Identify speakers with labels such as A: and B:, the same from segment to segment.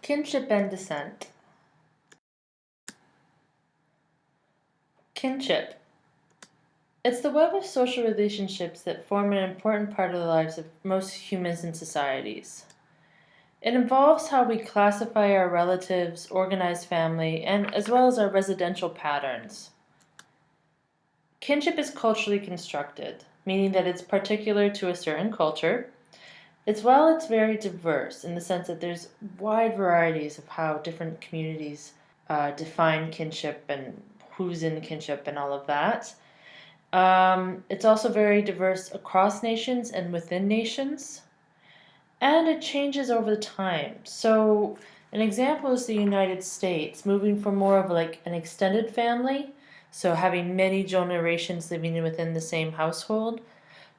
A: Kinship and descent. Kinship. It's the web of social relationships that form an important part of the lives of most humans and societies. It involves how we classify our relatives, organize family, and as well as our residential patterns. Kinship is culturally constructed, meaning that it's particular to a certain culture. It's very diverse in the sense that there's wide varieties of how different communities define kinship and who's in kinship and all of that. It's also very diverse across nations and within nations, and it changes over time. So, an example is the United States moving from more of like an extended family, so having many generations living within the same household,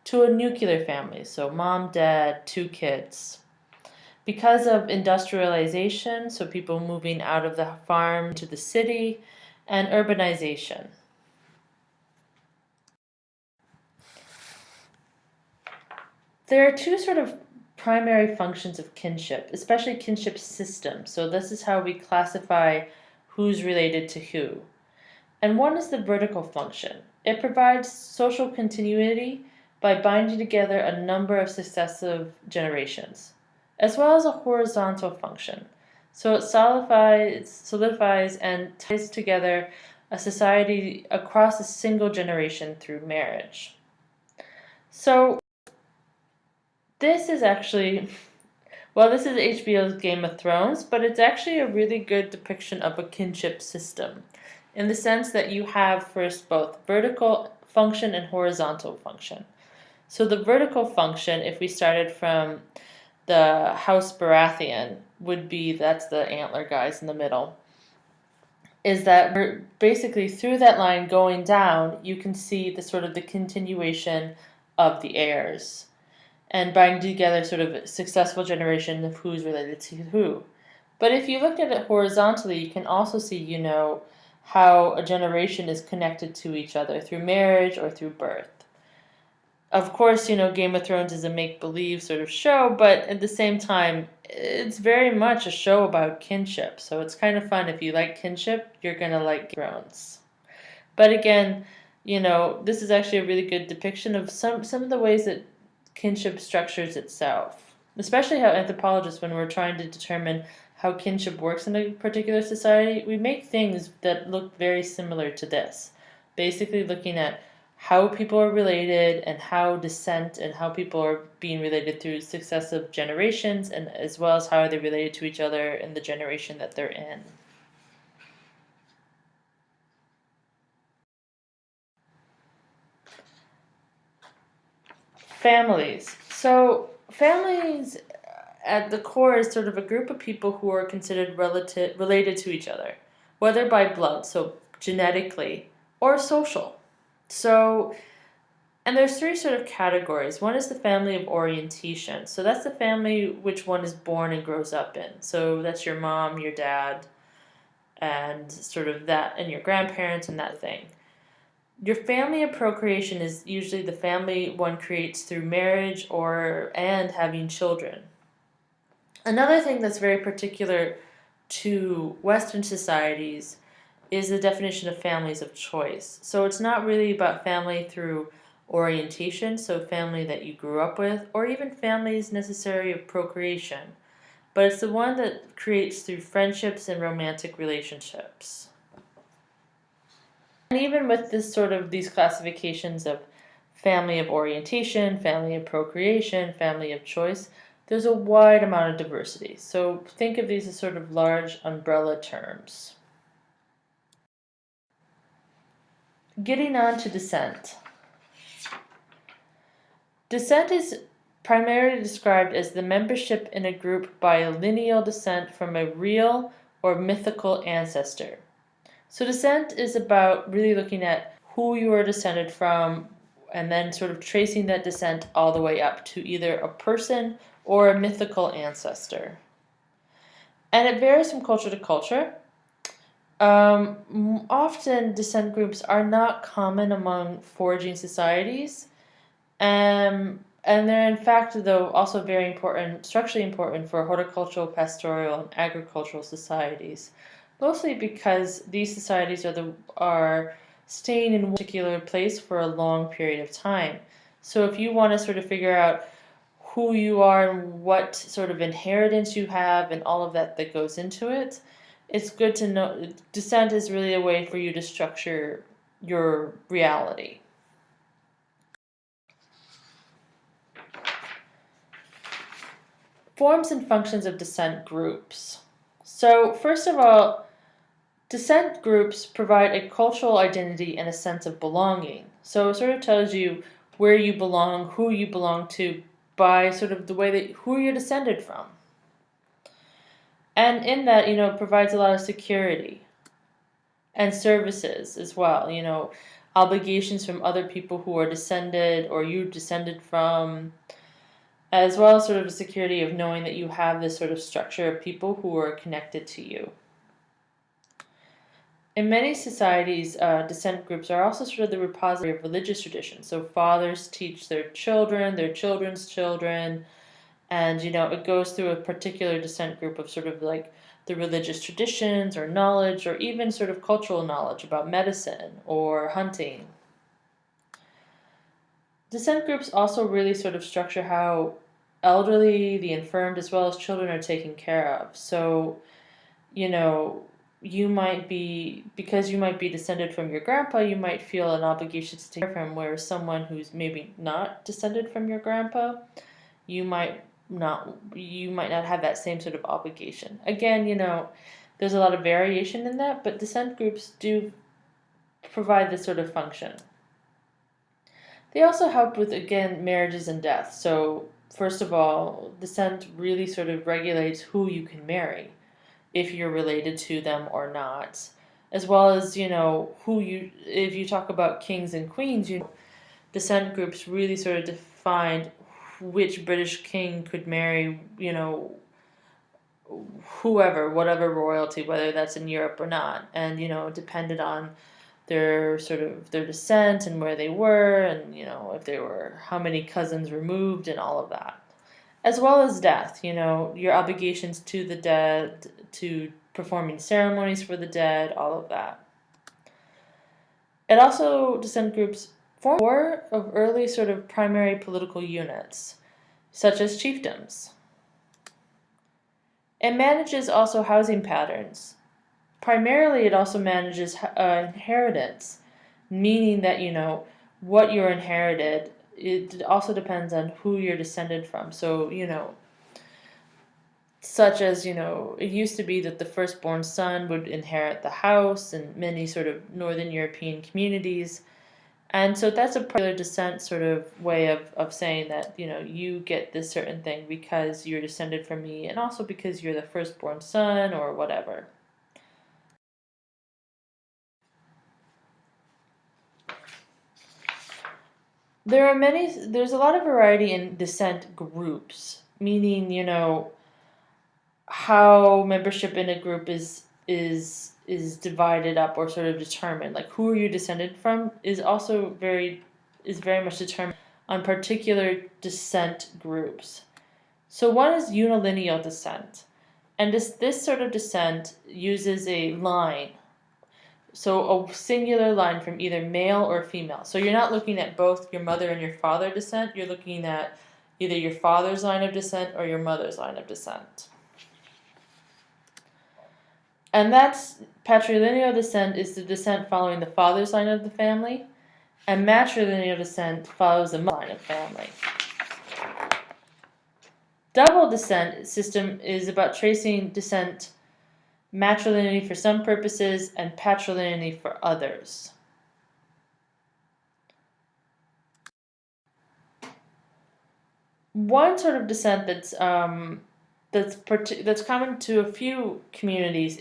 A: to a nuclear family, so mom, dad, two kids. Because of industrialization, so people moving out of the farm to the city, and urbanization. There are two sort of primary functions of kinship, especially kinship systems. So, this is how we classify who's related to who. And one is the vertical function. It provides social continuity by binding together a number of successive generations, as well as a horizontal function. So, it solidifies and ties together a society across a single generation through marriage. So, this is actually, well, this is HBO's Game of Thrones, but it's actually a really good depiction of a kinship system in the sense that you have first both vertical function and horizontal function. So the vertical function, if we started from the House Baratheon, would be, that's the antler guys in the middle, is that we're basically through that line going down, you can see the sort of the continuation of the heirs and bind together sort of a successful generation of who's related to who. But if you look at it horizontally, you can also see, how a generation is connected to each other through marriage or through birth. Of course, Game of Thrones is a make-believe sort of show, but at the same time, it's very much a show about kinship. So it's kind of fun. If you like kinship, you're going to like Game of Thrones. But again, this is actually a really good depiction of some of the ways that kinship structures itself, especially how anthropologists, when we're trying to determine how kinship works in a particular society, we make things that look very similar to this. Basically looking at how people are related and how descent and how people are being related through successive generations, and as well as how are they related to each other in the generation that they're in. Families. So families at the core is sort of a group of people who are considered related to each other, whether by blood, so genetically, or social. So, and there's three sort of categories. One is the family of orientation. So that's the family which one is born and grows up in. So that's your mom, your dad, and sort of that, and your grandparents and that thing. Your family of procreation is usually the family one creates through marriage and having children. Another thing that's very particular to Western societies is the definition of families of choice. So it's not really about family through orientation, so family that you grew up with, or even families necessary of procreation, but it's the one that creates through friendships and romantic relationships. And even with these classifications of family of orientation, family of procreation, family of choice, there's a wide amount of diversity. So think of these as sort of large umbrella terms. Getting on to descent. Descent is primarily described as the membership in a group by a lineal descent from a real or mythical ancestor. So descent is about really looking at who you are descended from and then sort of tracing that descent all the way up to either a person or a mythical ancestor. And it varies from culture to culture. Often descent groups are not common among foraging societies, And they're in fact, though, also very important, structurally important for horticultural, pastoral, and agricultural societies, mostly because these societies are staying in one particular place for a long period of time. So if you want to sort of figure out who you are and what sort of inheritance you have and all of that that goes into it, it's good to know descent is really a way for you to structure your reality. Forms and functions of descent groups. So, first of all, descent groups provide a cultural identity and a sense of belonging. So, it sort of tells you where you belong, who you belong to, by sort of the way that who you're descended from. And in that, it provides a lot of security and services as well, obligations from other people who are descended or you descended from, as well as sort of a security of knowing that you have this sort of structure of people who are connected to you. In many societies, descent groups are also sort of the repository of religious tradition. So fathers teach their children, their children's children, and it goes through a particular descent group of sort of like the religious traditions or knowledge or even sort of cultural knowledge about medicine or hunting. Descent groups also really sort of structure how elderly, the infirmed, as well as children are taken care of. So, you might be, because you might be descended from your grandpa, you might feel an obligation to take care of him, whereas someone who's maybe not descended from your grandpa, you might not have that same sort of obligation. Again, there's a lot of variation in that, but descent groups do provide this sort of function. They also help with, again, marriages and death. So, first of all, descent really sort of regulates who you can marry, if you're related to them or not, as well as, if you talk about kings and queens, descent groups really sort of defined which British king could marry, whoever, whatever royalty, whether that's in Europe or not, and depended on their sort of their descent and where they were, and if they were how many cousins removed and all of that, as well as death. Your obligations to the dead, to performing ceremonies for the dead, all of that. It also descent groups form four of early sort of primary political units, such as chiefdoms. It manages also housing patterns. Primarily, it also manages inheritance, meaning that, what you're inherited, it also depends on who you're descended from. So, such as, it used to be that the firstborn son would inherit the house in many sort of Northern European communities. And so that's a particular descent sort of way of saying that, you get this certain thing because you're descended from me and also because you're the firstborn son or whatever. There's a lot of variety in descent groups, meaning, how membership in a group is divided up or sort of determined. Like who are you descended from is very much determined on particular descent groups. So one is unilineal descent. And this sort of descent uses a line. So a singular line from either male or female. So you're not looking at both your mother and your father descent. You're looking at either your father's line of descent or your mother's line of descent. And that's patrilineal descent is the descent following the father's line of the family, and matrilineal descent follows the mother's line of family. Double descent system is about tracing descent matrilineally for some purposes and patrilineally for others. One sort of descent that's common to a few communities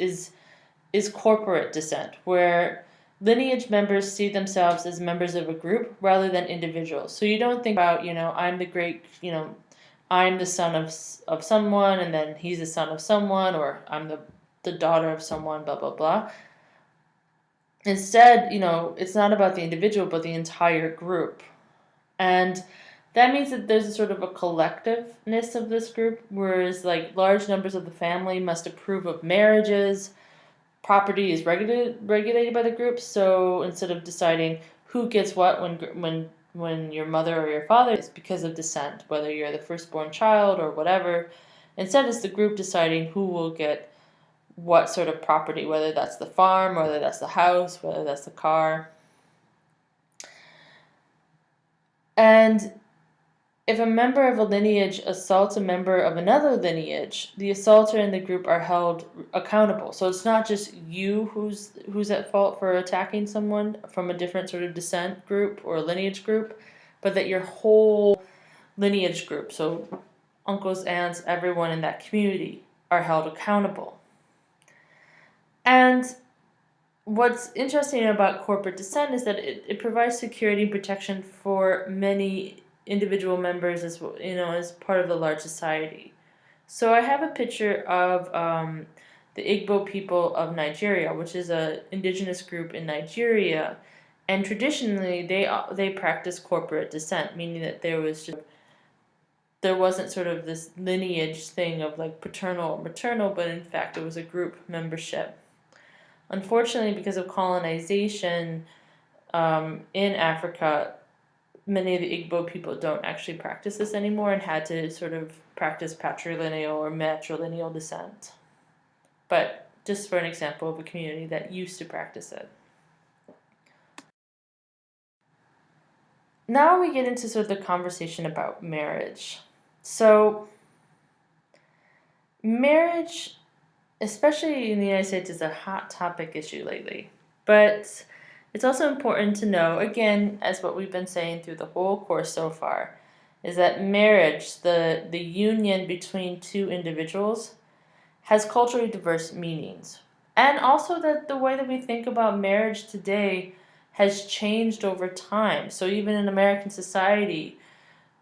A: is corporate descent, where lineage members see themselves as members of a group rather than individuals. So you don't think about, I'm the great, I'm the son of someone, and then he's the son of someone, or I'm the daughter of someone, blah, blah, blah. Instead, it's not about the individual, but the entire group. And That means that there's a sort of a collectiveness of this group, whereas like large numbers of the family must approve of marriages. Property is regulated by the group, so instead of deciding who gets what when your mother or your father, it's because of descent, whether you're the firstborn child or whatever. Instead, it's the group deciding who will get what sort of property, whether that's the farm, whether that's the house, whether that's the car. And if a member of a lineage assaults a member of another lineage, the assaulter and the group are held accountable. So it's not just you who's at fault for attacking someone from a different sort of descent group or lineage group, but that your whole lineage group, so uncles, aunts, everyone in that community, are held accountable. And what's interesting about corporate descent is that it provides security and protection for many individual members as as part of the large society. So I have a picture of the Igbo people of Nigeria, which is an indigenous group in Nigeria, and traditionally they practice corporate descent, meaning that there wasn't sort of this lineage thing of like paternal or maternal, but in fact it was a group membership. Unfortunately, because of colonization in Africa, many of the Igbo people don't actually practice this anymore and had to sort of practice patrilineal or matrilineal descent. But just for an example of a community that used to practice it. Now we get into sort of the conversation about marriage. So, marriage, especially in the United States, is a hot topic issue lately. But it's also important to know, again, as what we've been saying through the whole course so far, is that marriage, the union between two individuals, has culturally diverse meanings. And also that the way that we think about marriage today has changed over time. So even in American society,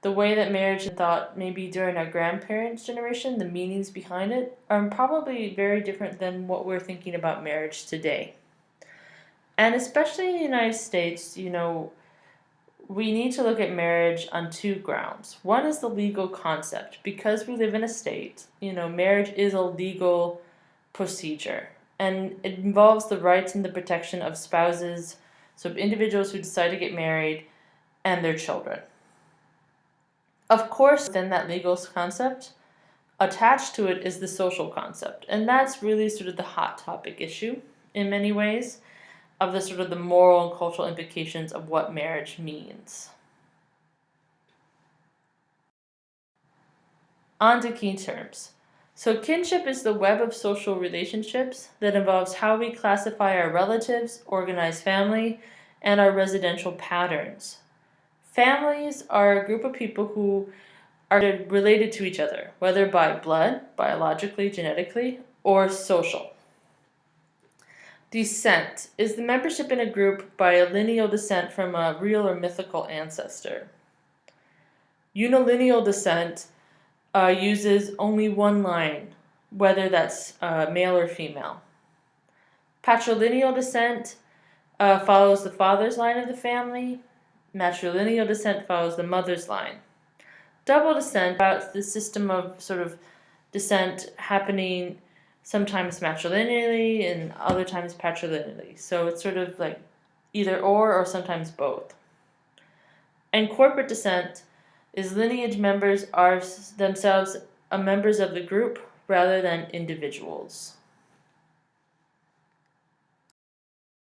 A: the way that marriage is thought maybe during our grandparents' generation, the meanings behind it, are probably very different than what we're thinking about marriage today. And especially in the United States, we need to look at marriage on two grounds. One is the legal concept. Because we live in a state, marriage is a legal procedure. And it involves the rights and the protection of spouses, so individuals who decide to get married, and their children. Of course, within that legal concept, attached to it is the social concept. And that's really sort of the hot topic issue in many ways of the sort of the moral and cultural implications of what marriage means. On to key terms. So kinship is the web of social relationships that involves how we classify our relatives, organize family, and our residential patterns. Families are a group of people who are related to each other, whether by blood, biologically, genetically, or social. Descent is the membership in a group by a lineal descent from a real or mythical ancestor. Unilineal descent uses only one line, whether that's male or female. Patrilineal descent follows the father's line of the family. Matrilineal descent follows the mother's line. Double descent about the system of sort of descent happening sometimes matrilineally and other times patrilineally. So it's sort of like either or sometimes both. And corporate descent is lineage members are themselves members of the group rather than individuals.